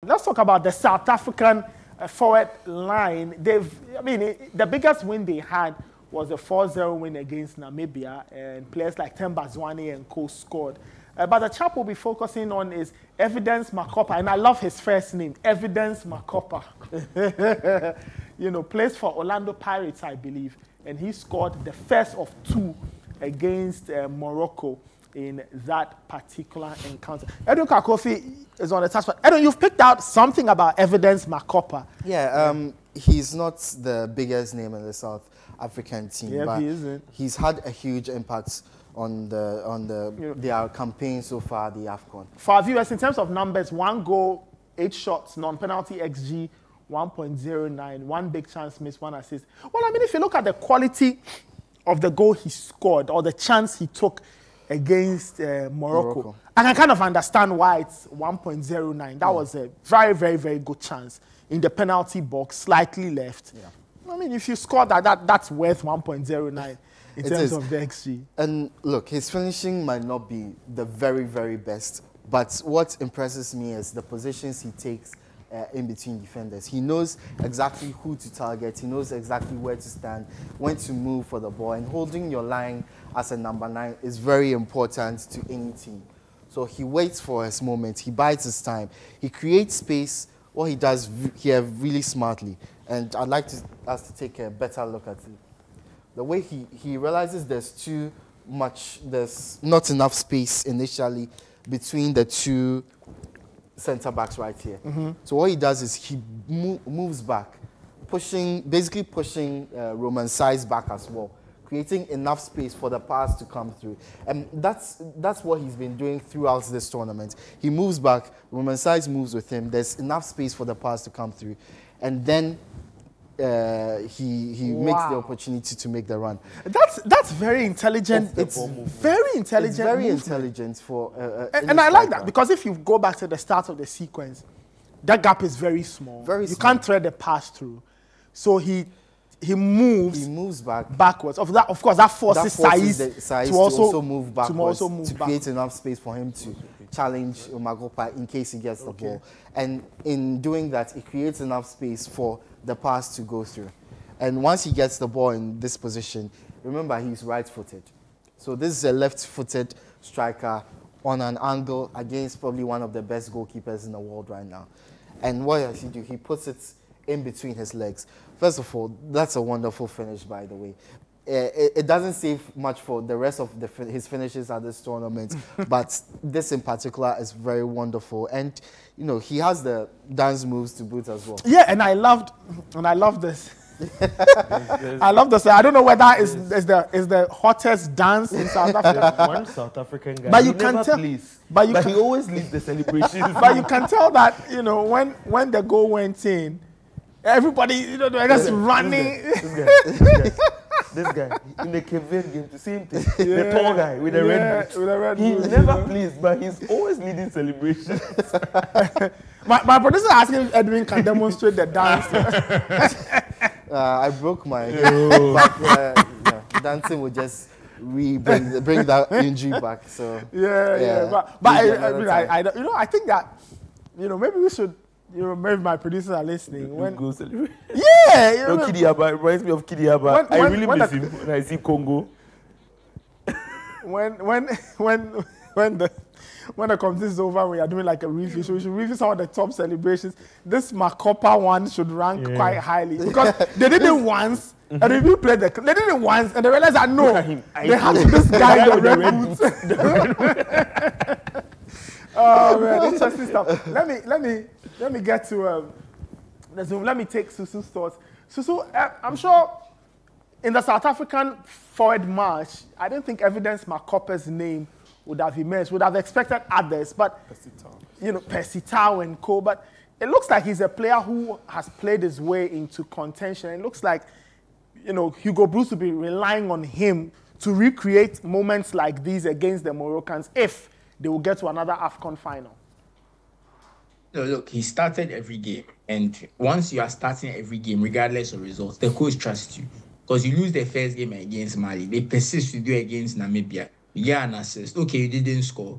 let's talk about the South African forward line. The biggest win they had was the 4-0 win against Namibia, and players like Themba Zwane and co scored. But the chap we'll be focusing on is Evidence Makgopa, and I love his first name, Evidence Makgopa. Plays for Orlando Pirates, I believe, and he scored the first of 2 against Morocco in that particular encounter. Edwin Kakofi is on the task force. Edwin, you've picked out something about Evidence Makgopa. Yeah, he's not the biggest name in the South African team, but he isn't. He's had a huge impact on their campaign so far, the AFCON. For our viewers, in terms of numbers, 1 goal, 8 shots, non-penalty XG, 1.09, 1 big chance missed, 1 assist. Well, I mean, if you look at the quality of the goal he scored or the chance he took against Morocco, I can kind of understand why it's 1.09. That was a very, very, very good chance in the penalty box, slightly left. Yeah. I mean, if you score that's worth 1.09 in terms of the XG. And look, his finishing might not be the very, very best, but what impresses me is the positions he takes in between defenders. He knows exactly who to target. He knows exactly where to stand, when to move for the ball. And holding your line as a number 9 is very important to any team. So he waits for his moment. He bides his time. He creates space. What he does here really smartly. And I'd like us to take a better look at it. The way he realizes there's not enough space initially between the 2 centre backs right here. So what he does is he moves back, basically pushing Roman size back as well, creating enough space for the pass to come through. And that's what he's been doing throughout this tournament. He moves back, Roman size moves with him, there's enough space for the pass to come through. And then he makes the opportunity to make the run. That's very intelligent. It's very intelligent. It's very intelligent for. And I like that because if you go back to the start of the sequence, that gap is very small. You can't thread the pass through. So he moves backwards. Of course, that forces Saiz to also move backwards to create enough space for him to challenge Makgopa in case he gets the ball. And in doing that, it creates enough space for the pass to go through. And once he gets the ball in this position, remember he's right-footed. So this is a left-footed striker on an angle against probably one of the best goalkeepers in the world right now. And what does he do? He puts it in between his legs. First of all, that's a wonderful finish, by the way. It doesn't save much for the rest of his finishes at this tournament, but this in particular is very wonderful. And he has the dance moves to boot as well. Yeah, and I love this. I love this. I don't know whether is the hottest dance in South Africa. One South African guy, but you can tell. But he always leads the celebration. But you can tell that when the goal went in, everybody just running. This guy in the Kevin game, the same thing. The tall guy with the red boot. He's never pleased, but he's always leading celebrations. my producer asking if Edwin can demonstrate the dance. I broke my but dancing will just bring that injury back. So but I think that maybe we should. Maybe my producers are listening. Go celebrate. Yeah! Kidi Aba, it reminds me of Kidi Aba. I really miss him when I see Congo. When the competition is over, we are doing like a review. So we should review some of the top celebrations. This Makgopa one should rank quite highly because they did it once. And the review played they did it once and they realized that no, they have this guy with the red boots. Oh man, interesting stuff. Let me get to the Zoom. Let me take Susu's thoughts. Susu, I'm sure in the South African forward march, I don't think Evidence Makgopa's name would have emerged. Would have expected others, but Percy Tau and co. But it looks like he's a player who has played his way into contention. It looks like Hugo Bruce will be relying on him to recreate moments like these against the Moroccans if they will get to another AFCON final. No, look, he started every game. And once you are starting every game, regardless of results, the coach trusts you. Because you lose the first game against Mali. They persist to do it against Namibia. You get an assist. Okay, you didn't score.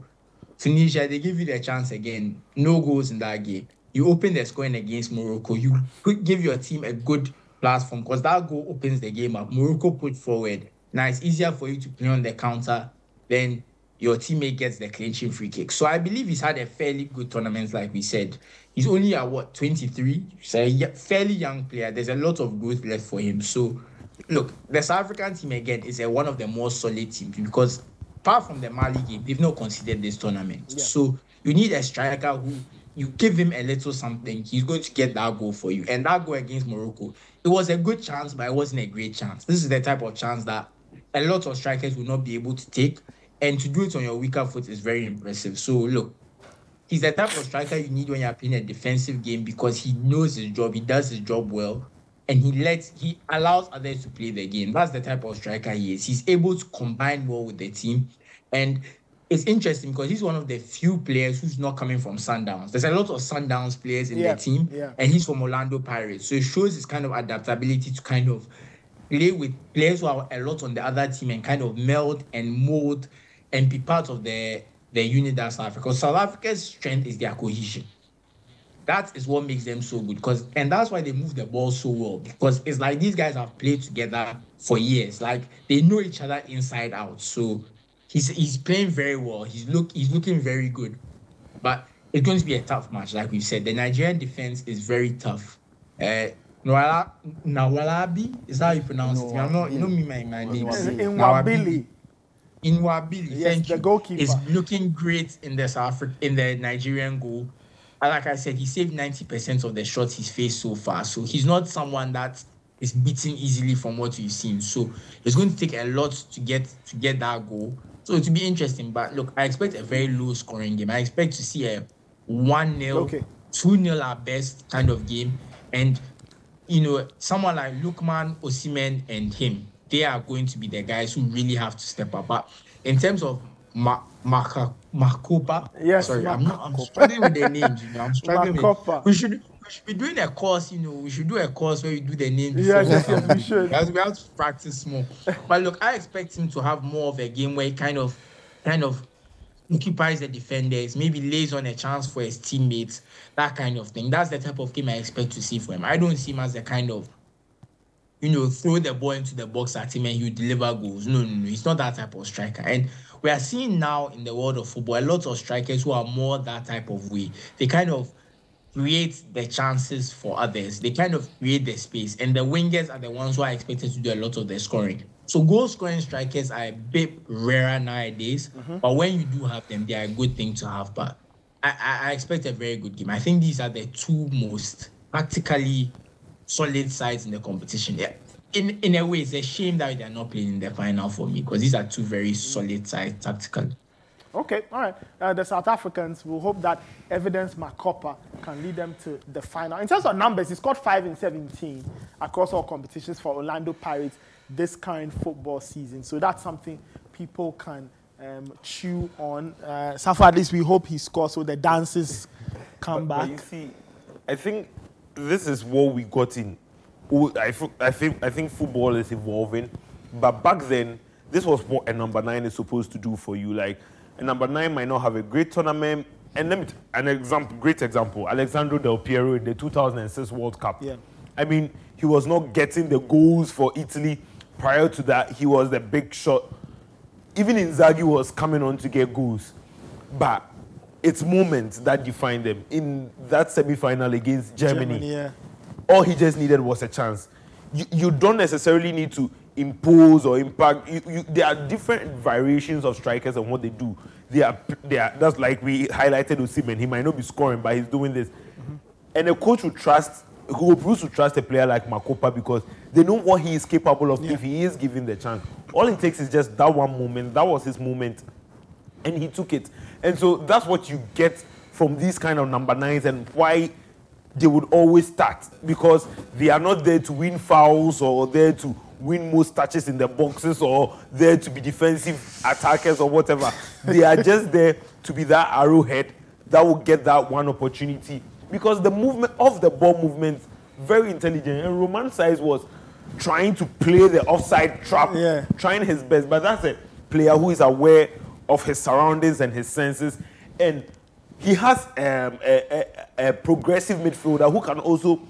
Tunisia, they give you the chance again. No goals in that game. you open the scoring against Morocco. You give your team a good platform because that goal opens the game up. Morocco put forward. Now it's easier for you to play on the counter than your teammate gets the clinching free kick. So I believe he's had a fairly good tournament, like we said. He's only at 23? He's a fairly young player. There's a lot of growth left for him. So look, the South African team again is one of the more solid teams because apart from the Mali game, they've not considered this tournament. Yeah. So you need a striker who you give him a little something, he's going to get that goal for you. And that goal against Morocco, it was a good chance, but it wasn't a great chance. This is the type of chance that a lot of strikers will not be able to take. And to do it on your weaker foot is very impressive. So look, he's the type of striker you need when you're playing a defensive game because he knows his job, he does his job well, and he allows others to play the game. That's the type of striker he is. He's able to combine well with the team. And it's interesting because he's one of the few players who's not coming from Sundowns. There's a lot of Sundowns players in the team, and he's from Orlando Pirates. So it shows his kind of adaptability to kind of play with players who are a lot on the other team and kind of meld and mold and be part of the unit that's South Africa. Because South Africa's strength is their cohesion. That is what makes them so good. And that's why they move the ball so well. Because it's like these guys have played together for years. Like they know each other inside out. So he's playing very well. He's looking very good. But it's going to be a tough match, like we've said. The Nigerian defense is very tough. Nawalabi, is that how you pronounce it? I'm not, you know me, my name. Nwabili. Nwabili, yes, thank the you. Goalkeeper is looking great in the Nigerian goal. And like I said, he saved 90% of the shots he's faced so far. So he's not someone that is beaten easily from what we've seen. So it's going to take a lot to get that goal. So it'll be interesting. But look, I expect a very low scoring game. I expect to see a 1-0, 2-0 at best kind of game. And, someone like Lukman, Osimhen, and him, they are going to be the guys who really have to step up. But in terms of Makgopa, I'm struggling with their names. I'm struggling with. We should be doing a course. We should do a course where we do the names. Yes, we should. We have to practice more. But look, I expect him to have more of a game where he kind of occupies the defenders, maybe lays on a chance for his teammates, that kind of thing. That's the type of game I expect to see from him. I don't see him as the kind of, throw the ball into the box at him and he'll deliver goals. No. He's not that type of striker. And we are seeing now in the world of football a lot of strikers who are more that type of way. They kind of create the chances for others. They kind of create the space. And the wingers are the ones who are expected to do a lot of the scoring. So goal-scoring strikers are a bit rarer nowadays. But when you do have them, they are a good thing to have. But I expect a very good game. I think these are the two most practically solid sides in the competition. Yeah. In a way, it's a shame that they're not playing in the final for me because these are two very solid sides tactically. Okay, all right. The South Africans will hope that Evidence Makgopa can lead them to the final. In terms of numbers, he scored 5 in 17 across all competitions for Orlando Pirates this current football season. So that's something people can chew on. So far, at least we hope he scores so the dances come back. But you see, I think this is what we got in. I think football is evolving, but back then, this was what a number 9 is supposed to do for you. Like, a number 9 might not have a great tournament. And let me great example, Alexandro Del Piero in the 2006 World Cup. Yeah. I mean, he was not getting the goals for Italy. Prior to that, he was the big shot. Even Inzaghi was coming on to get goals. But it's moments that define them. In that semi-final against Germany, all he just needed was a chance. You don't necessarily need to impose or impact. There are different variations of strikers and what they do. They are. That's like we highlighted Osimhen. He might not be scoring, but he's doing this. And a coach will choose to trust a player like Makgopa because they know what he is capable of if he is given the chance. All it takes is just that one moment. That was his moment, and he took it. And so that's what you get from these kind of number 9s and why they would always start, because they are not there to win fouls or there to win most touches in the boxes or there to be defensive attackers or whatever. They are just there to be that arrowhead that will get that one opportunity, because the movement of the ball movement very intelligent. And Roman Saiz was trying to play the offside trap, trying his best, but that's a player who is aware of his surroundings and his senses. And he has a progressive midfielder who can also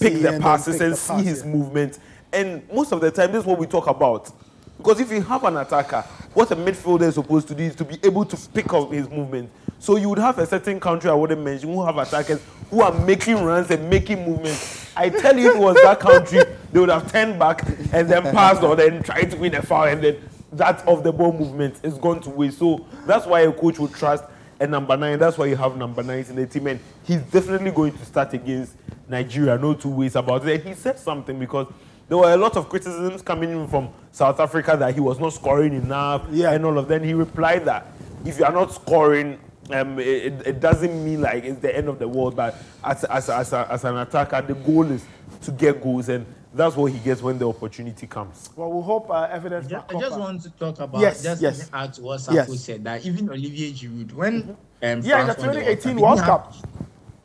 pick the passes and see his movement. And most of the time, this is what we talk about. Because if you have an attacker, what a midfielder is supposed to do is to be able to pick up his movement. So you would have a certain country I wouldn't mention who have attackers who are making runs and making movements. I tell you, if it was that country, they would have turned back and then passed or then tried to win a foul, and then that of the ball movement is gone to waste. So that's why a coach would trust a number 9. That's why you have number 9s in the team, and he's definitely going to start against Nigeria. No two ways about it. And he said something, because there were a lot of criticisms coming in from South Africa that he was not scoring enough and all of that. He replied that if you are not scoring, it doesn't mean like it's the end of the world, but as an attacker, the goal is to get goals, and that's what he gets when the opportunity comes. Well, we hope Evidence Makgopa. I just want to talk about add to what Safo said, that even Olivier Giroud, when in the 2018 World Cup,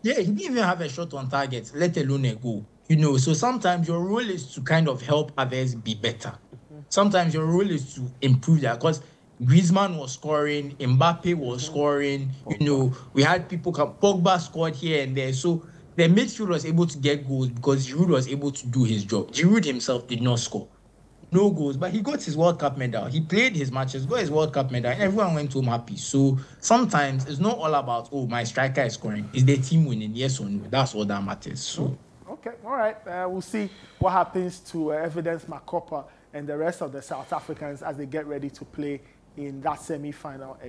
he didn't even have a shot on target, let alone a goal. You know, so sometimes your role is to kind of help others be better. Sometimes your role is to improve that, because Griezmann was scoring, Mbappe was scoring, you know, we had people come, Pogba scored here and there. So the midfield was able to get goals because Giroud was able to do his job. Giroud himself did not score. No goals, but he got his World Cup medal. He played his matches, got his World Cup medal, and everyone went home happy. So sometimes it's not all about, oh, my striker is scoring. It's the team winning, yes or no. That's all that matters. So. Okay, all right. We'll see what happens to Evidence Makgopa and the rest of the South Africans as they get ready to play in that semi-final.